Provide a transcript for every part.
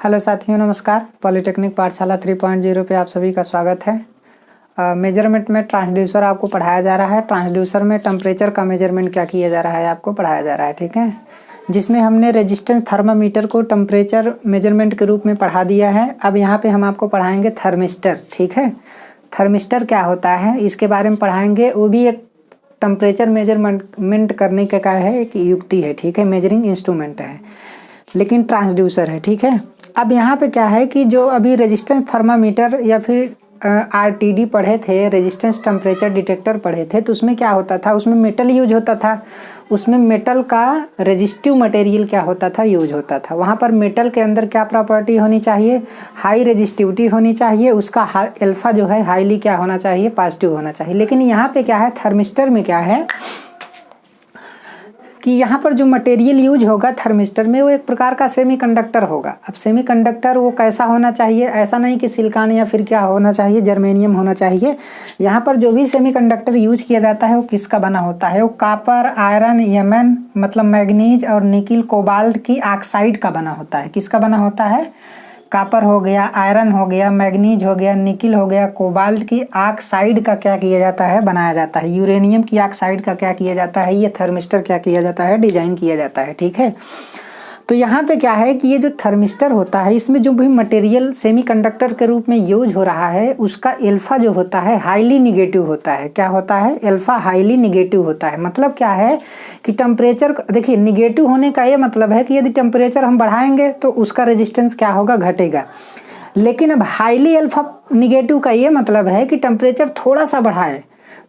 Hello साथियों, नमस्कार। Polytechnic पाठशाला 3.0 पे आप सभी का स्वागत है। मेजरमेंट में ट्रांसड्यूसर आपको पढ़ाया जा रहा है। ट्रांसड्यूसर में टेम्परेचर का मेजरमेंट क्या किया जा रहा है आपको पढ़ाया जा रहा है, ठीक है। जिसमें हमने रेजिस्टेंस थर्मामीटर को टेम्परेचर मेजरमेंट के रूप में पढ़ा दिया है। अब यहाँ पे हम आपको पढ़ाएंगे थर्मिस्टर, ठीक है। थर्मिस्टर क्या होता है इसके बारे में पढ़ाएंगे। वो भी एक टेम्परेचर मेजरमेंट करने का क्या है, एक युक्ति है, ठीक है। मेजरिंग इंस्ट्रूमेंट है लेकिन ट्रांसड्यूसर है, ठीक है। अब यहाँ पे क्या है कि जो अभी रेजिस्टेंस थर्मामीटर या फिर आरटीडी पढ़े थे, रेजिस्टेंस टेम्परेचर डिटेक्टर पढ़े थे, तो उसमें क्या होता था, उसमें मेटल यूज होता था। उसमें मेटल का रेजिस्टिव मटेरियल क्या होता था, यूज होता था। वहाँ पर मेटल के अंदर क्या प्रॉपर्टी होनी चाहिए, हाई रेजिस्टिविटी होनी चाहिए। उसका अल्फा जो है हाईली क्या होना चाहिए, पॉजिटिव होना चाहिए। लेकिन यहाँ पे क्या है, थर्मिस्टर में क्या है कि यहाँ पर जो मटेरियल यूज होगा थर्मिस्टर में वो एक प्रकार का सेमीकंडक्टर होगा। अब सेमीकंडक्टर वो कैसा होना चाहिए, ऐसा नहीं कि सिलिकॉन या फिर क्या होना चाहिए, जर्मेनियम होना चाहिए। यहाँ पर जो भी सेमीकंडक्टर यूज किया जाता है वो किसका बना होता है, वो कॉपर, आयरन, यमन मतलब मैग्नीज और निकिल, कोबाल्ट की ऑक्साइड का बना होता है। किसका बना होता है, कॉपर हो गया, आयरन हो गया, मैग्नीज हो गया, निकिल हो गया, कोबाल्ट की ऑक्साइड का क्या किया जाता है, बनाया जाता है। यूरेनियम की ऑक्साइड का क्या किया जाता है, ये थर्मिस्टर क्या किया जाता है, डिजाइन किया जाता है, ठीक है। तो यहाँ पे क्या है कि ये जो थर्मिस्टर होता है इसमें जो भी मटेरियल सेमीकंडक्टर के रूप में यूज हो रहा है उसका अल्फा जो होता है हाईली निगेटिव होता है। क्या होता है, अल्फा हाईली निगेटिव होता है। मतलब क्या है कि टेम्परेचर, देखिए निगेटिव होने का ये मतलब है कि यदि टेम्परेचर हम बढ़ाएंगे तो उसका रेजिस्टेंस क्या होगा, घटेगा। लेकिन अब हाईली अल्फा निगेटिव का ये मतलब है कि टेम्परेचर थोड़ा सा बढ़ाए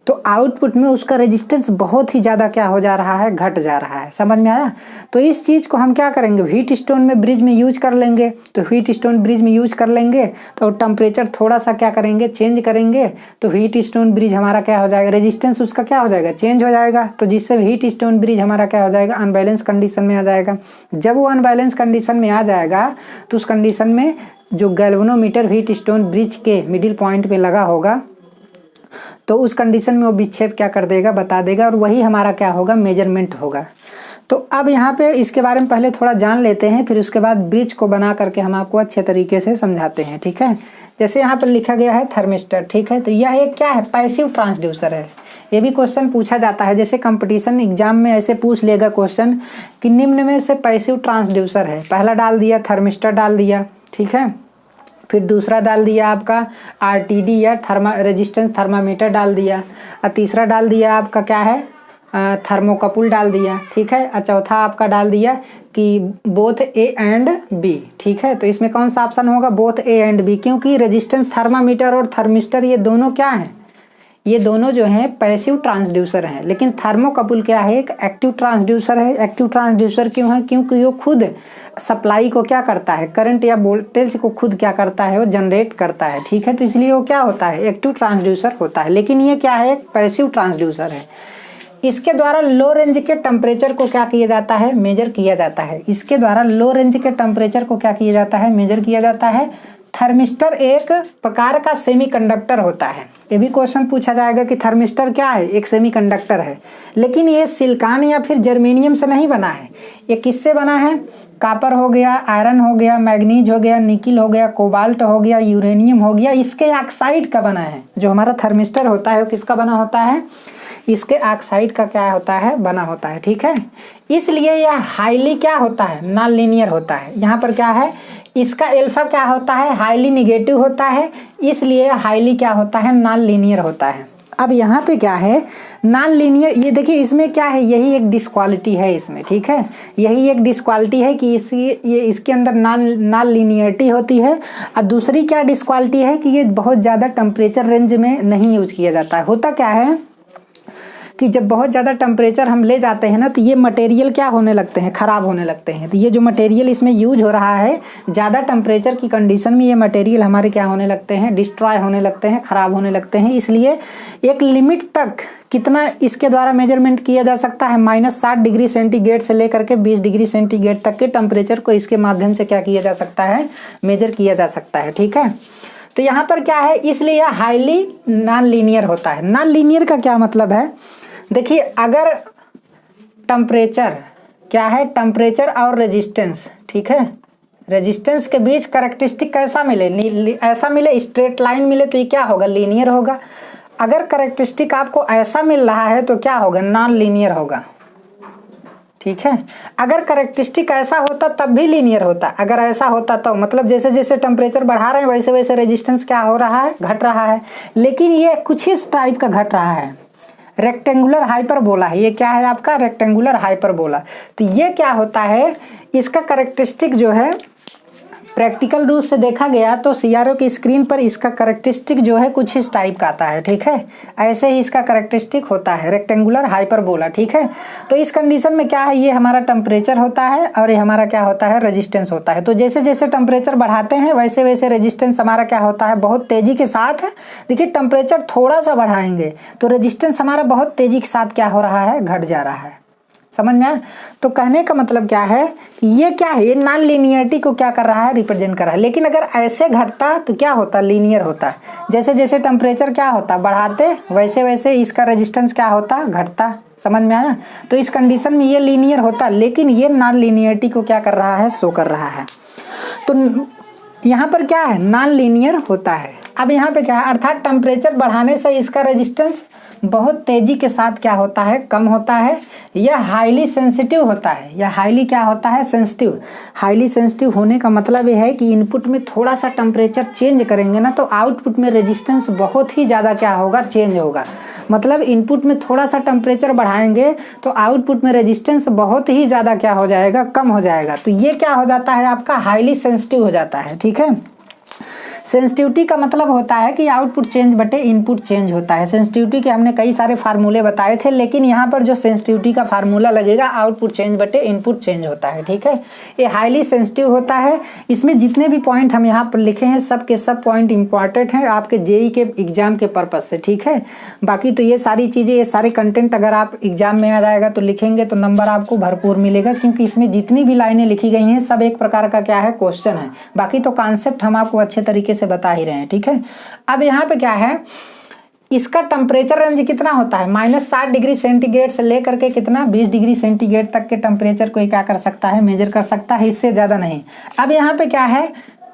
तो आउटपुट में उसका रेजिस्टेंस बहुत ही ज़्यादा क्या हो जा रहा है, घट जा रहा है। समझ में आया। तो इस चीज़ को हम क्या करेंगे, हीट स्टोन में ब्रिज में यूज कर लेंगे। तो हीट स्टोन ब्रिज में यूज कर लेंगे तो टेम्परेचर थोड़ा सा क्या करेंगे, चेंज करेंगे तो हीट स्टोन ब्रिज हमारा क्या हो जाएगा, रेजिस्टेंस उसका क्या हो जाएगा, चेंज हो जाएगा। तो जिससे हीट स्टोन ब्रिज हमारा क्या हो जाएगा, अनबैलेंस कंडीशन में आ जाएगा। जब वो अनबैलेंस कंडीशन में आ जाएगा तो उस कंडीशन में जो गैल्वेनोमीटर हीट स्टोन ब्रिज के मिडिल पॉइंट पे लगा होगा तो उस कंडीशन में वो विक्षेप क्या कर देगा, बता देगा, और वही हमारा क्या होगा, मेजरमेंट होगा। तो अब यहाँ पे इसके बारे में पहले थोड़ा जान लेते हैं, फिर उसके बाद ब्रिज को बना करके हम आपको अच्छे तरीके से समझाते हैं, ठीक है। जैसे यहाँ पर लिखा गया है थर्मिस्टर, ठीक है। तो यह एक क्या है, पैसिव ट्रांसड्यूसर है। ये भी क्वेश्चन पूछा जाता है, जैसे कंपटीशन एग्जाम में ऐसे पूछ लेगा क्वेश्चन कि निम्न में से पैसिव ट्रांसड्यूसर है। पहला डाल दिया थर्मिस्टर डाल दिया, ठीक है। फिर दूसरा डाल दिया आपका आरटीडी या रेजिस्टेंस थर्मामीटर डाल दिया, और तीसरा डाल दिया आपका क्या है, थर्मोकपल डाल दिया, ठीक है। और चौथा आपका डाल दिया कि बोथ ए एंड बी, ठीक है। तो इसमें कौन सा ऑप्शन होगा, बोथ ए एंड बी, क्योंकि रेजिस्टेंस थर्मामीटर और थर्मिस्टर ये दोनों क्या हैं, ये दोनों जो हैं पैसिव ट्रांसड्यूसर हैं। लेकिन थर्मोकपल क्या है, एक एक्टिव ट्रांसड्यूसर है। एक्टिव ट्रांसड्यूसर क्यों है, क्योंकि वो खुद सप्लाई को क्या करता है, करंट या वोल्टेज को खुद क्या करता है, वो जनरेट करता है, ठीक है। तो इसलिए वो क्या होता है, एक्टिव ट्रांसड्यूसर होता है। लेकिन ये क्या है, एक पैसिव ट्रांसड्यूसर है। इसके द्वारा लो रेंज के टेम्परेचर को क्या किया जाता है, मेजर किया जाता है। इसके द्वारा लो रेंज के टेम्परेचर को क्या किया जाता है, मेजर किया जाता है। थर्मिस्टर एक प्रकार का सेमीकंडक्टर होता है। ये भी क्वेश्चन पूछा जाएगा कि थर्मिस्टर क्या है, एक सेमीकंडक्टर है। लेकिन ये सिलिकॉन या फिर जर्मेनियम से नहीं बना है। ये किससे बना है, कॉपर हो गया, आयरन हो गया, मैग्नीज हो गया, निकिल हो गया, कोबाल्ट हो गया, यूरेनियम हो गया, इसके ऑक्साइड का बना है। जो हमारा थर्मिस्टर होता है वो किसका बना होता है, इसके ऑक्साइड का क्या होता है, बना होता है, ठीक है। इसलिए यह हाईली क्या होता है, नॉन लीनियर होता है। यहाँ पर क्या है, इसका अल्फा क्या होता है, हाईली निगेटिव होता है, इसलिए हाईली क्या होता है, नॉन लीनियर होता है। अब यहाँ पे क्या है, नॉन लीनियर, ये देखिए इसमें क्या है, यही एक डिस्क्वालिटी है इसमें, ठीक है। यही एक डिस्क्वालिटी है कि इसके अंदर नॉन लीनियरिटी होती है। और दूसरी क्या डिस्क्वालिटी है कि ये बहुत ज़्यादा टेम्परेचर रेंज में नहीं यूज किया जाता है। होता क्या है कि जब बहुत ज़्यादा टेम्परेचर हम ले जाते हैं ना तो ये मटेरियल क्या होने लगते हैं, ख़राब होने लगते हैं। तो ये जो मटेरियल इसमें यूज हो रहा है, ज़्यादा टेम्परेचर की कंडीशन में ये मटेरियल हमारे क्या होने लगते हैं, डिस्ट्रॉय होने लगते हैं, ख़राब होने लगते हैं। इसलिए एक लिमिट तक कितना इसके द्वारा मेजरमेंट किया जा सकता है, -60 डिग्री सेंटीग्रेड से लेकर के 20 डिग्री सेंटीग्रेड तक के टेम्परेचर को इसके माध्यम से क्या किया जा सकता है, मेजर किया जा सकता है, ठीक है। तो यहाँ पर क्या है, इसलिए हाईली नॉन लीनियर होता है। नॉन लीनियर का क्या मतलब है, देखिए अगर टेम्परेचर क्या है, टेम्परेचर और रेजिस्टेंस, ठीक है, रेजिस्टेंस के बीच कैरेक्टरिस्टिक कैसा मिले, ऐसा मिले, स्ट्रेट लाइन मिले तो ये क्या होगा, लीनियर होगा। अगर कैरेक्टरिस्टिक आपको ऐसा मिल रहा है तो क्या होगा, नॉन लीनियर होगा। ठीक है, अगर कैरेक्टरिस्टिक ऐसा होता तब भी लीनियर होता, अगर ऐसा होता तो मतलब जैसे जैसे टेम्परेचर बढ़ा रहे हैं वैसे वैसे रेजिस्टेंस क्या हो रहा है, घट रहा है। लेकिन ये कुछ इस टाइप का घट रहा है, रेक्टेंगुलर हाइपरबोला है। ये क्या है आपका, रेक्टेंगुलर हाइपरबोला। तो ये क्या होता है, इसका कैरेक्टरिस्टिक जो है प्रैक्टिकल रूप से देखा गया तो सीआरओ की स्क्रीन पर इसका कैरेक्टरिस्टिक जो है कुछ इस टाइप का आता है। ठीक है, ऐसे ही इसका कैरेक्टरिस्टिक होता है, रेक्टेंगुलर हाइपरबोला। ठीक है, तो इस कंडीशन में क्या है, ये हमारा टेम्परेचर होता है और ये हमारा क्या होता है, रेजिस्टेंस होता है। तो जैसे जैसे टेम्परेचर बढ़ाते हैं वैसे वैसे रेजिस्टेंस हमारा क्या होता है, बहुत तेजी के साथ है। देखिए टेम्परेचर थोड़ा सा बढ़ाएंगे तो रेजिस्टेंस हमारा बहुत तेजी के साथ क्या हो रहा है, घट जा रहा है। समझ में आया? तो कहने का मतलब क्या है कि ये क्या है, ये नॉन लीनियरिटी को क्या कर रहा है, रिप्रेजेंट कर रहा है। लेकिन अगर ऐसे घटता तो क्या होता, लीनियर होता। जैसे जैसे टेम्परेचर क्या होता, बढ़ाते वैसे वैसे इसका रेजिस्टेंस क्या होता, घटता। समझ में आया? तो इस कंडीशन में ये लीनियर होता, लेकिन ये नॉन लीनियरिटी को क्या कर रहा है, शो कर रहा है। तो यहाँ पर क्या है, नॉन लीनियर होता है। अब यहाँ पे क्या है, अर्थात टेम्परेचर बढ़ाने से इसका रेजिस्टेंस बहुत तेजी के साथ क्या होता है, कम होता है। यह हाईली सेंसिटिव होता है, यह हाईली क्या होता है, सेंसिटिव। हाईली सेंसिटिव होने का मतलब यह है कि इनपुट में थोड़ा सा टेम्परेचर चेंज करेंगे ना तो आउटपुट में रेजिस्टेंस बहुत ही ज़्यादा क्या होगा, चेंज होगा। मतलब इनपुट में थोड़ा सा टेम्परेचर बढ़ाएंगे तो आउटपुट में रेजिस्टेंस बहुत ही ज़्यादा क्या हो जाएगा, कम हो जाएगा। तो ये क्या हो जाता है, आपका हाईली सेंसिटिव हो जाता है। ठीक है, सेंसिटिविटी का मतलब होता है कि आउटपुट चेंज बटे इनपुट चेंज होता है। सेंसिटिविटी के हमने कई सारे फार्मूले बताए थे, लेकिन यहाँ पर जो सेंसिटिविटी का फार्मूला लगेगा, आउटपुट चेंज बटे इनपुट चेंज होता है। ठीक है, ये हाईली सेंसिटिव होता है। इसमें जितने भी पॉइंट हम यहाँ पर लिखे हैं सब के सब पॉइंट इंपॉर्टेंट हैं आपके जेई के एग्जाम के पर्पज से। ठीक है, बाकी तो ये सारी चीज़ें, ये सारे कंटेंट अगर आप एग्जाम में आ जाएगा तो लिखेंगे तो नंबर आपको भरपूर मिलेगा, क्योंकि इसमें जितनी भी लाइनें लिखी गई हैं सब एक प्रकार का क्या है, क्वेश्चन है। बाकी तो कॉन्सेप्ट हम आपको अच्छे तरीके से बता ही रहे हैं। ठीक है, अब यहाँ पे क्या है, इसका टेम्परेचर रेंज कितना होता है, -60 डिग्री सेंटीग्रेड से लेकर के कितना, 20 डिग्री सेंटीग्रेड तक के टेम्परेचर को क्या कर सकता है, मेजर कर सकता है, इससे ज़्यादा नहीं। अब यहाँ पे क्या है,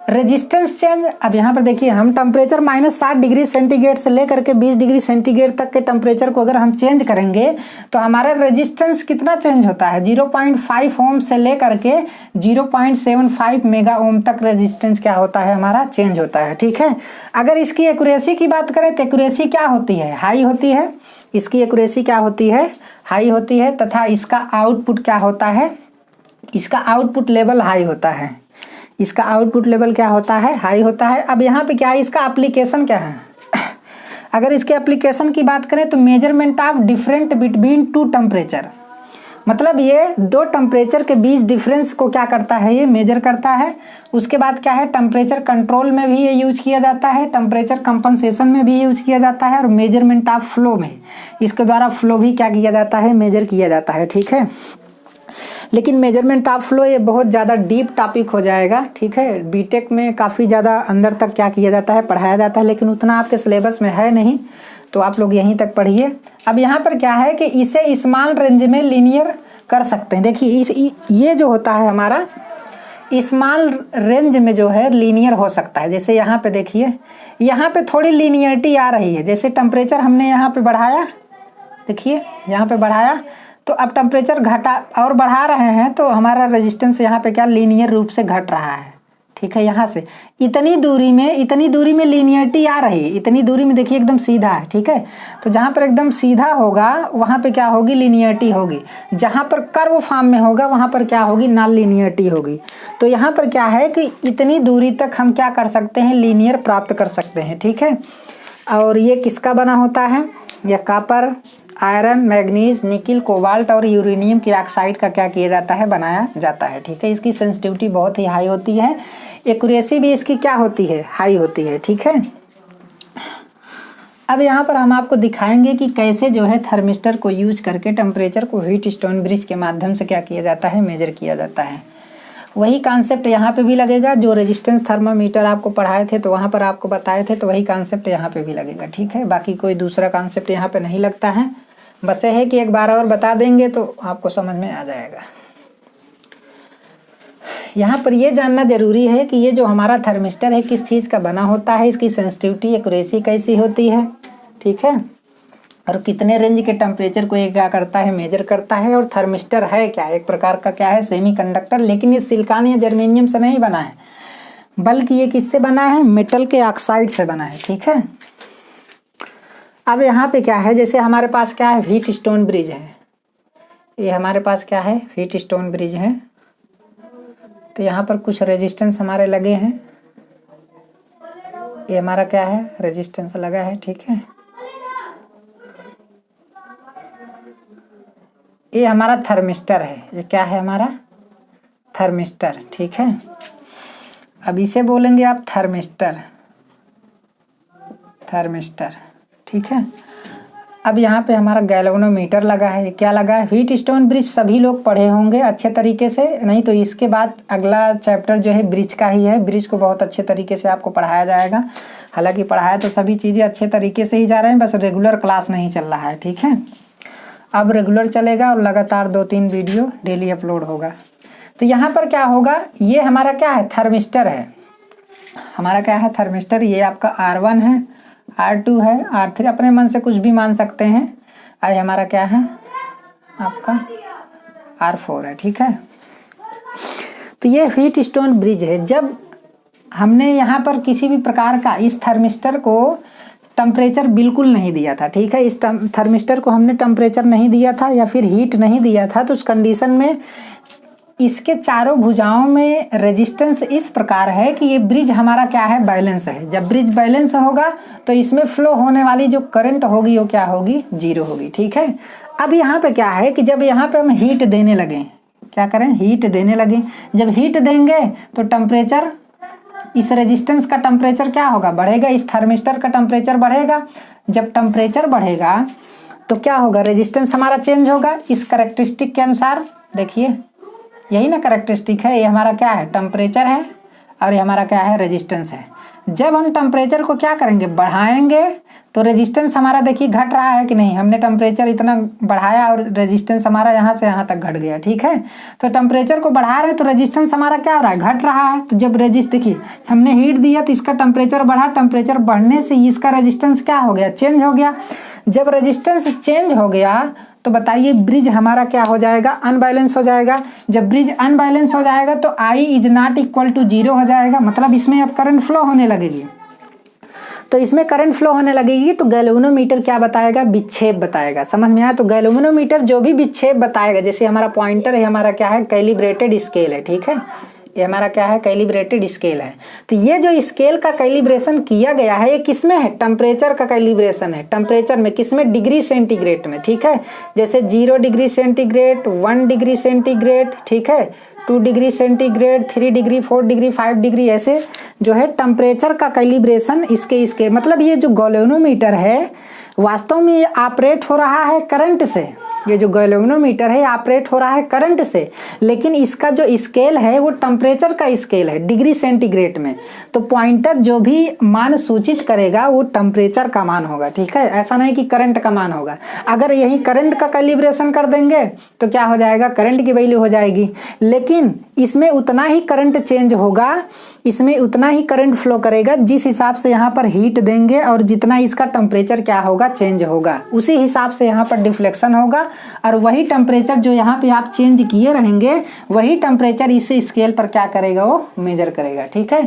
रेजिस्टेंस चेंज। अब यहाँ पर देखिए, हम टेम्परेचर -60 डिग्री सेंटीग्रेड से लेकर के 20 डिग्री सेंटीग्रेड तक के टेम्परेचर को अगर हम चेंज करेंगे तो हमारा रेजिस्टेंस कितना चेंज होता है, 0.5 ओम से लेकर के 0.75 मेगा ओम तक रेजिस्टेंस क्या होता है, हमारा चेंज होता है। ठीक है, अगर इसकी एक्यूरेसी की बात करें तो एक्यूरेसी क्या होती है, हाई होती है। इसकी एक्यूरेसी क्या होती है, हाई होती है। तथा इसका आउटपुट क्या होता है, इसका आउटपुट लेवल हाई होता है। इसका आउटपुट लेवल क्या होता है, हाई होता है। अब यहाँ पे क्या है, इसका एप्लीकेशन क्या है अगर इसके एप्लीकेशन की बात करें तो measurement of different between two temperature, मतलब ये दो टेम्परेचर के बीच डिफरेंस को क्या करता है, ये मेजर करता है। उसके बाद क्या है, टेम्परेचर कंट्रोल में भी ये यूज किया जाता है, टेम्परेचर कंपनसेशन में भी यूज किया जाता है, और मेजरमेंट ऑफ फ्लो में इसके द्वारा फ्लो भी क्या किया जाता है, मेजर किया जाता है। ठीक है, लेकिन मेजरमेंट ऑफ फ्लो ये बहुत ज़्यादा डीप टॉपिक हो जाएगा। ठीक है, बीटेक में काफ़ी ज़्यादा अंदर तक क्या किया जाता है, पढ़ाया जाता है, लेकिन उतना आपके सिलेबस में है नहीं, तो आप लोग यहीं तक पढ़िए। अब यहाँ पर क्या है कि इसे स्मॉल रेंज में लीनियर कर सकते हैं। देखिए ये जो होता है हमारा स्मॉल रेंज में जो है लीनियर हो सकता है। जैसे यहाँ पे देखिए, यहाँ पे थोड़ी लीनियरिटी आ रही है। जैसे टेम्परेचर हमने यहाँ पे बढ़ाया, देखिए यहाँ पे बढ़ाया तो अब टेम्परेचर घटा और बढ़ा रहे हैं तो हमारा रेजिस्टेंस यहाँ पे क्या लीनियर रूप से घट रहा है। ठीक है, यहाँ से इतनी दूरी में लीनियरिटी आ रही है। इतनी दूरी में देखिए एकदम सीधा है। ठीक है, तो जहाँ पर एकदम सीधा होगा वहाँ पे क्या होगी, लीनियरिटी होगी। जहाँ पर कर्व फॉर्म में होगा वहाँ पर क्या होगी, नॉन लीनियरिटी होगी। तो यहाँ पर क्या है कि इतनी दूरी तक हम क्या कर सकते हैं, लीनियर प्राप्त कर सकते हैं। ठीक है, और ये किसका बना होता है, यह copper, iron, manganese, nickel, cobalt और यूरेनियम की ऑक्साइड का क्या किया जाता है, बनाया जाता है। ठीक है, इसकी सेंसिटिविटी बहुत ही हाई होती है, एक्यूरेसी भी इसकी क्या होती है, हाई होती है। ठीक है, अब यहाँ पर हम आपको दिखाएंगे कि कैसे जो है थर्मिस्टर को यूज करके टेम्परेचर को हीट स्टोन ब्रिज के माध्यम से क्या किया जाता है, मेजर किया जाता है। वही कॉन्सेप्ट यहाँ पे भी लगेगा, जो रेजिस्टेंस थर्मामीटर आपको पढ़ाए थे तो वहाँ पर आपको बताए थे, तो वही कॉन्सेप्ट यहाँ पे भी लगेगा। ठीक है, बाकी कोई दूसरा कॉन्सेप्ट यहाँ पे नहीं लगता है। बस ये है कि एक बार और बता देंगे तो आपको समझ में आ जाएगा। यहाँ पर ये जानना ज़रूरी है कि ये जो हमारा थर्मिस्टर है किस चीज़ का बना होता है, इसकी सेंसिटिविटी एक्यूरेसी कैसी होती है, ठीक है, और कितने रेंज के टेम्परेचर को ये क्या करता है, मेजर करता है। और थर्मिस्टर है क्या, एक प्रकार का क्या है, सेमीकंडक्टर। लेकिन ये सिलिकॉन या जर्मेनियम से नहीं बना है, बल्कि ये किससे बना है, मेटल के ऑक्साइड से बना है, ठीक है। अब यहाँ पे क्या है, जैसे हमारे पास क्या है, हीट स्टोन ब्रिज है, ये हमारे पास क्या है, हीट स्टोन ब्रिज है। तो यहाँ पर कुछ रेजिस्टेंस हमारे लगे हैं, ये हमारा क्या है, रेजिस्टेंस लगा है, ठीक है। ये हमारा थर्मिस्टर है, ये क्या है हमारा, थर्मिस्टर, ठीक है। अब इसे बोलेंगे आप थर्मिस्टर, थर्मिस्टर, ठीक है। अब यहाँ पे हमारा गैल्वेनोमीटर लगा है, क्या लगा है, हीट स्टोन ब्रिज सभी लोग पढ़े होंगे अच्छे तरीके से, नहीं तो इसके बाद अगला चैप्टर जो है ब्रिज का ही है। ब्रिज को बहुत अच्छे तरीके से आपको पढ़ाया जाएगा, हालांकि पढ़ाया तो सभी चीज़ें अच्छे तरीके से ही जा रहे हैं, बस रेगुलर क्लास नहीं चल रहा है, ठीक है। अब रेगुलर चलेगा और लगातार 2-3 वीडियो डेली अपलोड होगा। तो यहाँ पर क्या होगा, ये हमारा क्या है, थर्मिस्टर है, हमारा क्या है, थर्मिस्टर। ये आपका R1 है, R2 है, R3 अपने मन से कुछ भी मान सकते हैं। और हमारा क्या है, आपका R4 है, ठीक है। तो ये हीट स्टोन ब्रिज है। जब हमने यहाँ पर किसी भी प्रकार का इस थर्मिस्टर को टेम्परेचर बिल्कुल नहीं दिया था, ठीक है, इस थर्मिस्टर को हमने टेम्परेचर नहीं दिया था या फिर हीट नहीं दिया था, तो उस कंडीशन में इसके चारों भुजाओं में रेजिस्टेंस इस प्रकार है कि ये ब्रिज हमारा क्या है, बैलेंस है। जब ब्रिज बैलेंस होगा तो इसमें फ्लो होने वाली जो करंट होगी वो क्या होगी, 0 होगी, ठीक है। अब यहाँ पे क्या है कि जब यहाँ पे हम हीट देने लगे, क्या करें, हीट देने लगे, जब हीट देंगे तो टेम्परेचर, इस रेजिस्टेंस का टेम्परेचर क्या होगा, बढ़ेगा, इस थर्मिस्टर का टेम्परेचर बढ़ेगा। जब टेम्परेचर बढ़ेगा तो क्या होगा, रेजिस्टेंस हमारा चेंज होगा इस कैरेक्टरिस्टिक के अनुसार। देखिए यही ना कैरेक्टरिस्टिक है, ये हमारा क्या है, टेम्परेचर है, और ये हमारा क्या है, रेजिस्टेंस है। जब हम टेम्परेचर को क्या करेंगे, बढ़ाएंगे, तो रेजिस्टेंस हमारा देखिए घट रहा है कि नहीं, हमने टेम्परेचर इतना बढ़ाया और रेजिस्टेंस हमारा यहाँ से यहाँ तक घट गया, ठीक है। तो टेम्परेचर को बढ़ा रहे हैं तो रेजिस्टेंस हमारा क्या हो रहा है, घट रहा है। तो जब देखिए हमने हीट दिया तो इसका टेम्परेचर बढ़ा, टेम्परेचर बढ़ने से इसका रेजिस्टेंस क्या हो गया, चेंज हो गया। जब रेजिस्टेंस चेंज हो गया तो बताइए ब्रिज हमारा क्या हो जाएगा, अनबैलेंस हो जाएगा। जब ब्रिज अनबैलेंस हो जाएगा तो I is not equal to 0 हो जाएगा, मतलब इसमें अब करंट फ्लो होने लगेगी। तो इसमें करंट फ्लो होने लगेगी तो गैल्वेनोमीटर क्या बताएगा, विक्षेप बताएगा। समझ में आया, तो गैल्वेनोमीटर जो भी विक्षेप बताएगा, जैसे हमारा पॉइंटर है, हमारा क्या है, कैलिब्रेटेड स्केल है, ठीक है, ये हमारा क्या है, कैलिब्रेटेड स्केल है। तो ये जो स्केल का कैलिब्रेशन किया गया है ये किसमें है, टेम्परेचर का कैलिब्रेशन है। टेम्परेचर में किसमें, डिग्री सेंटीग्रेड में, ठीक है। जैसे 0 डिग्री सेंटीग्रेड, 1 डिग्री सेंटीग्रेड, ठीक है, 2 degree centigrade, 3 degree, 4 degree, 5 degree, ऐसे जो है टेम्परेचर का कैलिब्रेशन इसके मतलब ये जो गैल्वेनोमीटर है वास्तव में ये ऑपरेट हो रहा है करंट से। ये जो गैल्वेनोमीटर है ऑपरेट हो रहा है करंट से, लेकिन इसका जो स्केल है वो टेम्परेचर का स्केल है, डिग्री सेंटीग्रेड में। तो पॉइंटर जो भी मान सूचित करेगा वो टेम्परेचर का मान होगा, ठीक है, ऐसा नहीं कि करंट का मान होगा। अगर यही करंट का कैलिब्रेशन कर देंगे तो क्या हो जाएगा, करंट की वैल्यू हो जाएगी, लेकिन इसमें उतना ही करंट चेंज होगा, इसमें उतना ही करंट फ्लो करेगा जिस हिसाब से यहाँ पर हीट देंगे और जितना इसका टेम्परेचर क्या होगा, चेंज होगा, उसी हिसाब से यहाँ पर डिफ्लेक्शन होगा। और वही टेम्परेचर जो यहाँ पे आप चेंज किए रहेंगे वही टेम्परेचर इस स्केल पर क्या करेगा, वो मेजर करेगा, ठीक है।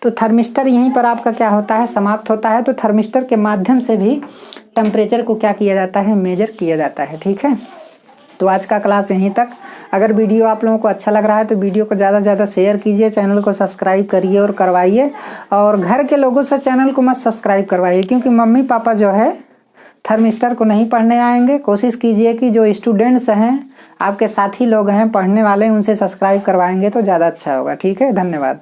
तो थर्मिस्टर यहीं पर आपका क्या होता है, समाप्त होता है। तो थर्मिस्टर के माध्यम से भी टेम्परेचर को क्या किया जाता है, मेजर किया जाता है, ठीक है। तो आज का क्लास यहीं तक। अगर वीडियो आप लोगों को अच्छा लग रहा है तो वीडियो को ज़्यादा से ज़्यादा शेयर कीजिए, चैनल को सब्सक्राइब करिए और करवाइए। और घर के लोगों से चैनल को मत सब्सक्राइब करवाइए, क्योंकि मम्मी पापा जो है थर्मिस्टर को नहीं पढ़ने आएंगे। कोशिश कीजिए कि जो स्टूडेंट्स हैं, आपके साथी लोग हैं पढ़ने वाले, उनसे सब्सक्राइब करवाएंगे तो ज़्यादा अच्छा होगा, ठीक है। धन्यवाद।